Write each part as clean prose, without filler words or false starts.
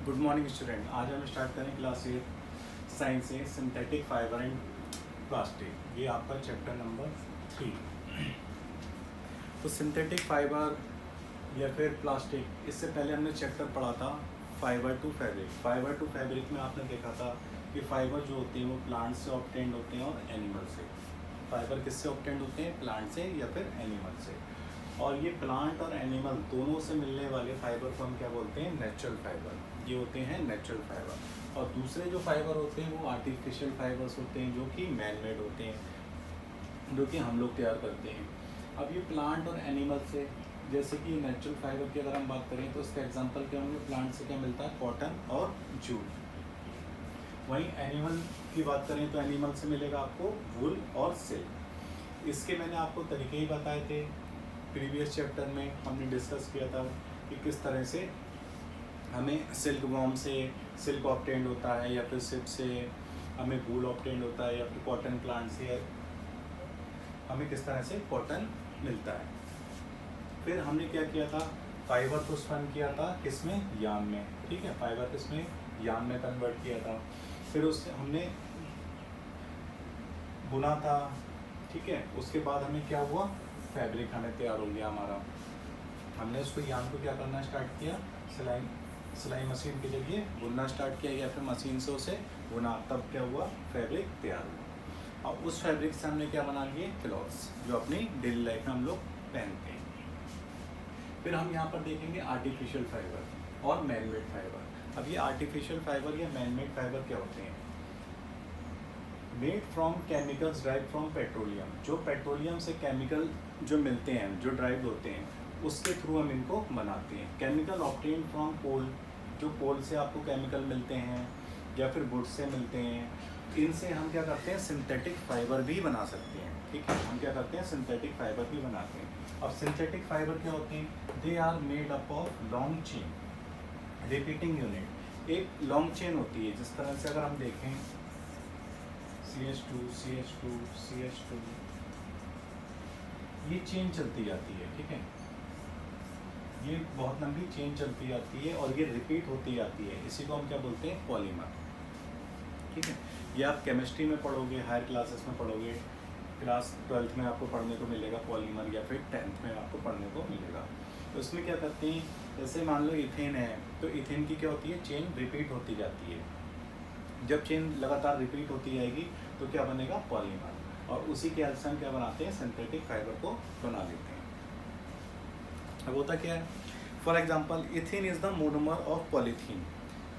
Good morning student. आज हम start करें क्लास 8 साइंस से सिंथेटिक फाइबर एंड प्लास्टिक। ये आपका चैप्टर नंबर 3। तो सिंथेटिक फाइबर या फिर प्लास्टिक, इससे पहले हमने चैप्टर पढ़ा था fibre to fabric. Fibre to fabric में आपने देखा था कि फाइबर जो होते हैं वो प्लांट से ऑब्टेंड होते हैं और एनिमल से। फाइबर किससे ऑब्टेंड होते हैं? प्लांट से या फिर एनिमल से। और ये प्लांट और एनिमल दोनों से मिलने वाले फाइबर को हम क्या बोलते हैं? Natural fibre. ये होते हैं नेचुरल फाइबर। और दूसरे जो फाइबर होते हैं वो आर्टिफिशियल फाइबर्स होते हैं, जो कि मैन मेड होते हैं, जो कि हम लोग तैयार करते हैं। अब ये प्लांट और एनिमल से, जैसे कि नेचुरल फाइबर की अगर हम बात करें तो इसका एग्जांपल क्या होंगे? प्लांट से क्या मिलता है? कॉटन और जूट। वहीं एनिमल की बात करें तो एनिमल से मिलेगा आपको वूल और सिल्क। इसके मैंने आपको तरीके ही बताए थे प्रीवियस चैप्टर में। हमने डिस्कस किया था कि किस तरह से हमें सिल्क वॉर्म से सिल्क ऑब्टेंड होता है, या फिर सिल्क से हमें वूल ऑब्टेंड होता है, या फिर कॉटन प्लांट से हमें किस तरह से कॉटन मिलता है। फिर हमने क्या किया था? फाइबर को स्पन किया था किसमें? यार्न में। ठीक है, फाइबर किसमें? यार्न में कन्वर्ट किया था। फिर उससे हमने बुना था। ठीक है, उसके बाद हमें क्या हुआ? फैब्रिक हमें तैयार हो गया हमारा। हमने उसको यार्न को क्या करना स्टार्ट किया? सिलाई मशीन के जरिए बुनना स्टार्ट किया, या फिर मशीन से उसे बुना, तब क्या हुआ? फैब्रिक तैयार हुआ। और उस फैब्रिक से हमने क्या बना लिए? क्लॉथ्स, जो अपनी डेली लाइफ में हम लोग पहनते हैं। फिर हम यहाँ पर देखेंगे आर्टिफिशियल फाइबर और मैन मेड फाइबर। अब ये आर्टिफिशियल फाइबर या मैन मेड फाइबर क्या होते हैं? Made from chemicals drive from petroleum. जो पेट्रोलियम से केमिकल जो मिलते हैं, जो ड्राइव होते हैं, उसके थ्रू हम इनको बनाते हैं। केमिकल ऑब्टेन फ्रॉम कोल, जो कोल से आपको केमिकल मिलते हैं या फिर वुड से मिलते हैं, इनसे हम क्या करते हैं? सिंथेटिक फाइबर भी बना सकते हैं। ठीक है, हम क्या करते हैं? सिंथेटिक फाइबर भी बनाते हैं। अब सिंथेटिक फाइबर क्या होते हैं? They are made up of long chain repeating unit. एक लॉन्ग चेन होती है, जिस तरह से अगर हम देखें CH2 CH2 CH2, ये चेन चलती जाती है। ठीक है, ये बहुत लंबी चेन चलती जाती है और ये रिपीट होती जाती है। इसी को हम क्या बोलते हैं? पॉलीमर। ठीक है, ये आप केमिस्ट्री में पढ़ोगे, हायर क्लासेस में पढ़ोगे, क्लास 12th में आपको पढ़ने को मिलेगा पॉलीमर, या फिर 10th में आपको पढ़ने को मिलेगा। तो इसमें क्या करते हैं? जैसे मान लो इथेन है, तो इथेन की क्या होती है? चेन रिपीट होती जाती है। जब चेन लगातार रिपीट होती जाएगी तो क्या बनेगा? पॉलीमर। और उसी के हेल्प से हम क्या बनाते हैं? सिंथेटिक फाइबर को बना लेते हैं। अब होता क्या है? For example, ethane is the monomer of polythene.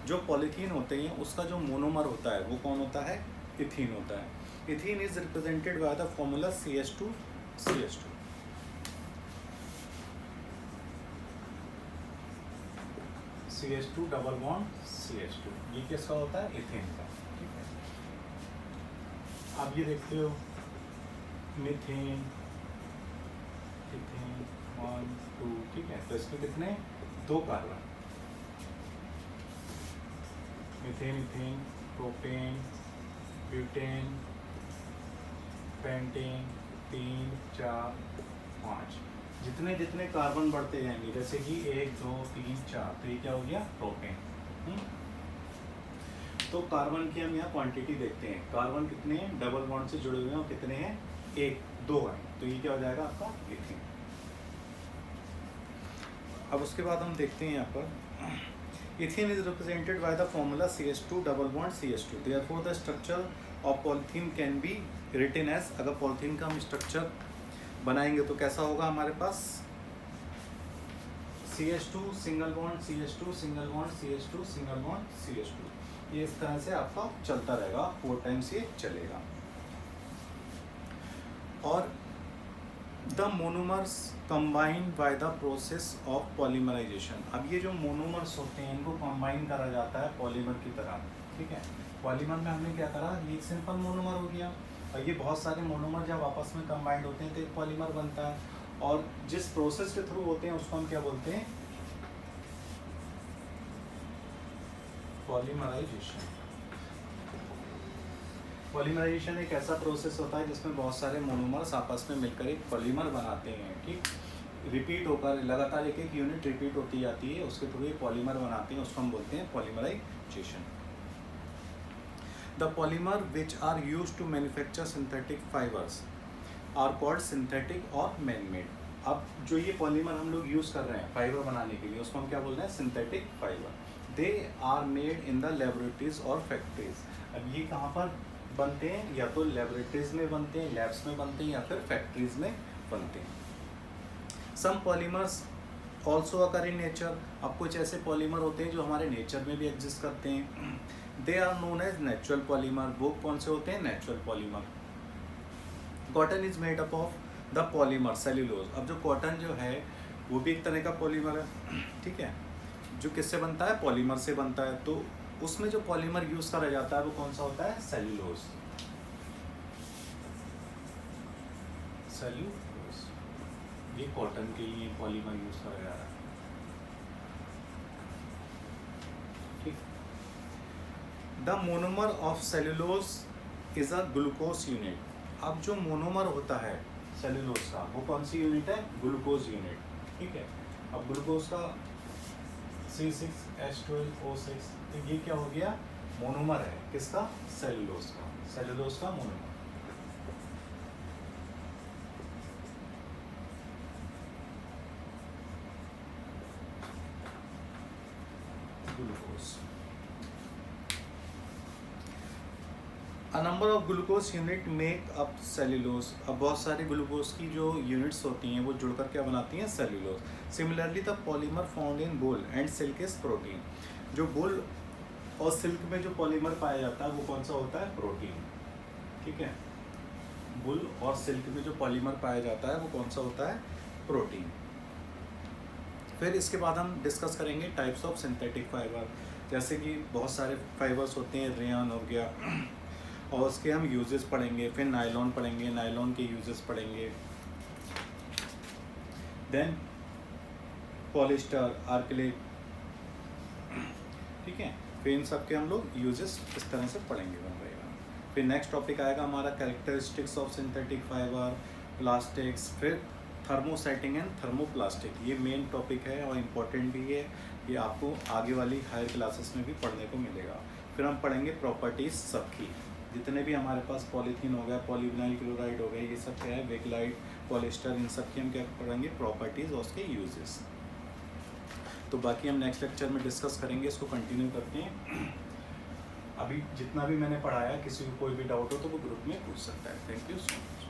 जो पॉलीथीन होते हैं उसका जो मोनोमर होता है वो कौन होता है? इथेन होता है। Ethane is represented by the formula CH2 CH2। CH2 double bond CH2, ये किसका होता है? इथेन का। ठीक है, आप ये देखते हो मीथेन, इथेन 1 2। ठीक है, तो इसमें कितने? 2 carbon. Methane, ethane, propane, butane, pentane, 3 4 5। जितने जितने कार्बन बढ़ते जाएंगे, जैसे कि 1 2 3 4, तो ये क्या हो गया? प्रोपेन। तो कार्बन की हम यहाँ क्वांटिटी देखते हैं। कार्बन कितने हैं? डबल बॉन्ड से जुड़े हुए हैं, और कितने हैं? 1 2 हैं। तो ये क्या हो जाएगा आपका? इथेन। अब उसके बाद हम देखते हैं यहाँ पर ethene is represented by the formula CH2 double bond CH2। Therefore the structure of polythene can be written as. अगर पॉलीथीन का हम स्ट्रक्चर बनाएंगे तो कैसा होगा हमारे पास? CH2 single bond CH2 single bond CH2 single bond CH2। ये इस तरह से आपका चलता रहेगा, 4 टाइम्स ये चलेगा। और the monomers combined by the process of polymerisation. अब ये जो मोनोमर्स होते हैं इनको कंबाइन करा जाता है पॉलीमर की तरह। ठीक है, पॉलीमर में हमने क्या करा? ये एक सिंपल मोनोमर हो गया, और ये बहुत सारे मोनोमर जब आपस में कंबाइंड होते हैं तो एक पॉलीमर बनता है। और जिस प्रोसेस के थ्रू होते हैं उसको हम क्या बोलते हैं? पॉलीमराइजेशन। पॉलीमराइजेशन एक ऐसा प्रोसेस होता है जिसमें बहुत सारे मोनोमर्स आपस में मिलकर एक पॉलीमर बनाते हैं। ठीक, रिपीट होकर लगातार एक एक यूनिट रिपीट होती जाती है, उसके थ्रू ये पॉलीमर बनाते हैं, उसको हम बोलते हैं polymerisation. The polymer which are used to manufacture synthetic fibres are called synthetic or man made. अब जो ये पॉलीमर हम लोग यूज़ कर रहे हैं फाइबर बनाने के लिए, उसको हम क्या बोल रहे हैं? Synthetic fibre. They are made in the laboratories और फैक्ट्रीज। अब ये कहाँ पर बनते हैं? या तो लेबोरेटरीज में बनते हैं, लैब्स में बनते हैं, या फिर फैक्ट्रीज में बनते हैं। Some polymers also occur in nature. अब कुछ ऐसे पॉलीमर होते हैं जो हमारे नेचर में भी एग्जिस्ट करते हैं। They are known as natural polymer. वो कौन से होते हैं? Natural polymer. Cotton is made up of the polymer cellulose. अब जो कॉटन जो है वो भी एक तरह का पॉलीमर है, ठीक है, जो किससे बनता है? पॉलीमर से बनता है। तो उसमें जो पॉलीमर यूज करा जाता है वो कौन सा होता है? सेल्यूलोज। सेल्यूलोज ये कॉटन के लिए पॉलीमर यूज करा जा रहा है, ठीक। The monomer of cellulose is a glucose unit. अब जो मोनोमर होता है सेल्यूलोज का वो कौन सी यूनिट है? ग्लूकोज यूनिट, ठीक है। अब ग्लूकोज का C6H12O6, तो ये क्या हो गया? मोनोमर है। किसका? सेल्यूलोज का। सेल्यूलोज का monomer. Glucose. A number of glucose unit make up cellulose. अब बहुत सारी ग्लूकोज की जो यूनिट्स होती हैं वो जुड़कर क्या बनाती हैं? Cellulose. Similarly the polymer found in wool and silk is protein. जो वूल और सिल्क में जो पॉलीमर पाया जाता है वो कौन सा होता है? प्रोटीन, ठीक है। वूल और सिल्क में जो पॉलीमर पाया जाता है वो कौन सा होता है? प्रोटीन। फिर इसके बाद हम डिस्कस करेंगे टाइप्स ऑफ सिंथेटिक फाइबर। जैसे कि बहुत सारे फाइबर्स होते हैं, रेयन हो गया, और उसके हम यूजेस पढ़ेंगे। फिर नायलॉन पढ़ेंगे, नायलॉन के यूजेस पढ़ेंगे। देन पॉलिस्टर, आर्किलिक, ठीक है। फिर इन सब के हम लोग यूजेस इस तरह से पढ़ेंगे वन बाय वन। फिर नेक्स्ट टॉपिक आएगा हमारा characteristics of synthetic fibre, plastics, फिर थर्मोसेटिंग एंड थर्मोप्लास्टिक। ये मेन टॉपिक है और इम्पोर्टेंट भी है, ये आपको आगे वाली हायर क्लासेस में भी पढ़ने को मिलेगा। फिर हम पढ़ेंगे प्रॉपर्टीज सबकी, जितने भी हमारे पास पॉलीथीन हो गया, पॉलीविनाइल क्लोराइड हो गया, ये सब क्या है? बेकलाइट, पॉलिस्टर, इन सब की हम क्या पढ़ेंगे? प्रॉपर्टीज़ और उसके यूजेस। तो बाकी हम नेक्स्ट लेक्चर में डिस्कस करेंगे, इसको कंटिन्यू करते हैं। अभी जितना भी मैंने पढ़ाया, किसी को कोई भी डाउट हो तो वो ग्रुप में पूछ सकता है। Thank you so much.